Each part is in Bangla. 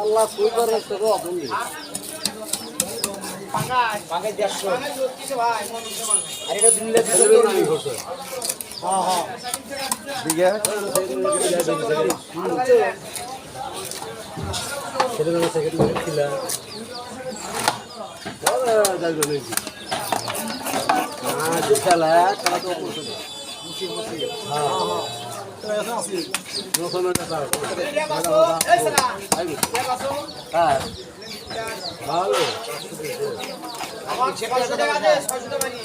আল্লাহ কই করে তো আপন দি পাঙ্গাই 150 আর এটা দিলে হ্যাঁ দিকে ছেলে মেয়ে সেক্রেটারি ছিল বড় জায়গা নেই না যে খেলা খেলা তো করতে হ্যাঁ নতুন এটা হ্যাঁ ভালো আমার 600 টাকা দে 600 টাকা নি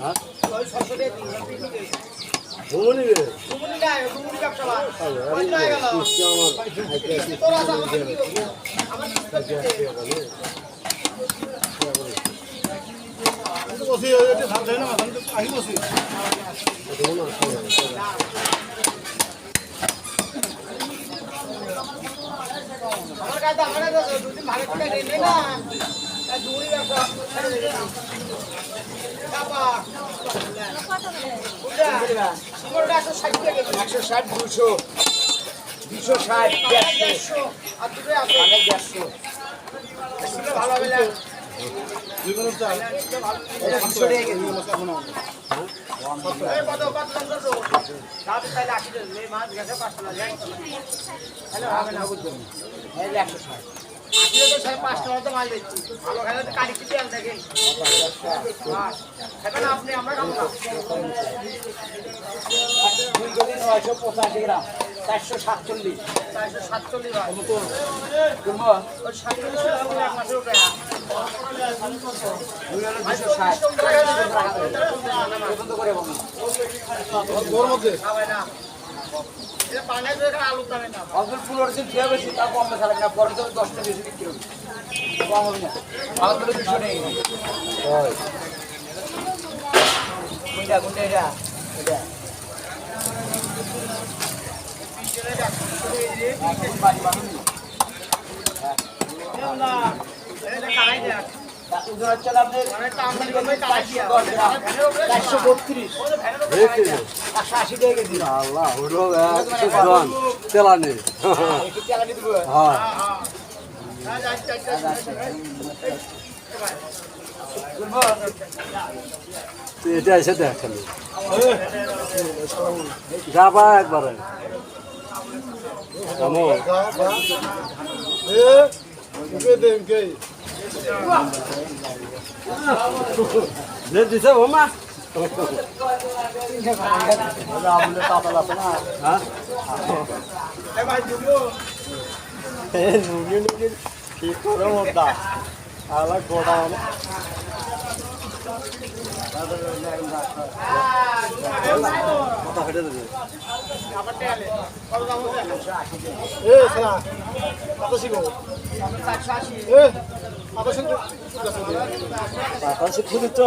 হ্যাঁ 600 টাকা দিন ঘুমনি রে ঘুমনি না ঘুমনি ব্যবসা বা আরে কিস্তি আমার বসি এটা ভাত দেয় না আমি তো আহি বসি আমার কাছে দুদিন ভালো করে নেই না দূরি ব্যবসা বাবা সিঙ্গলটা 160 টাকা 160 200 260 150 আর দুটো আছে 150 ভালো হবে না দুই মিনিট চাই এটা 200 টাকা কেজি কত কত নম্বর তো দাদা তাইলে 80 টাকা এই মাছ গেছে 500 টাকা যাই তাহলে হবে না বুঝছো এই 160 আসলে তো 5 টাকা তো মাল দিচ্ছি ভালো খেলে তো কাটি কি তেল দেখেন এখন আপনি আমরা খাবো না 2 কেজি 985 গ্রাম 447 447 ভাই কত তুমি ওই 47 টাকা এক মাসের উপরে 260 করে বলুন ওর মধ্যে খাবে না এটা পাঙ্গাই ধরে আলু দামে না অল্প ফুলের দিন খেয়ে বেশি তা কম খাবে না পরে তো 10 টাকা বেশি বিক্রি হবে কম হবে না ভালো করে 200 টাকা হয় কোনটা এটা এটা আল্লাহ ওরো একজন চালানে হ্যাঁ এটা এসে দেখেন যাবা একবারে কেমন দিছে ওমা কি করে মোটা আলা গোটা মাথা ফেটে দেবে এ সালা কত শিখো এ কত শিখো খুঁজে তো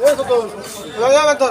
এ কত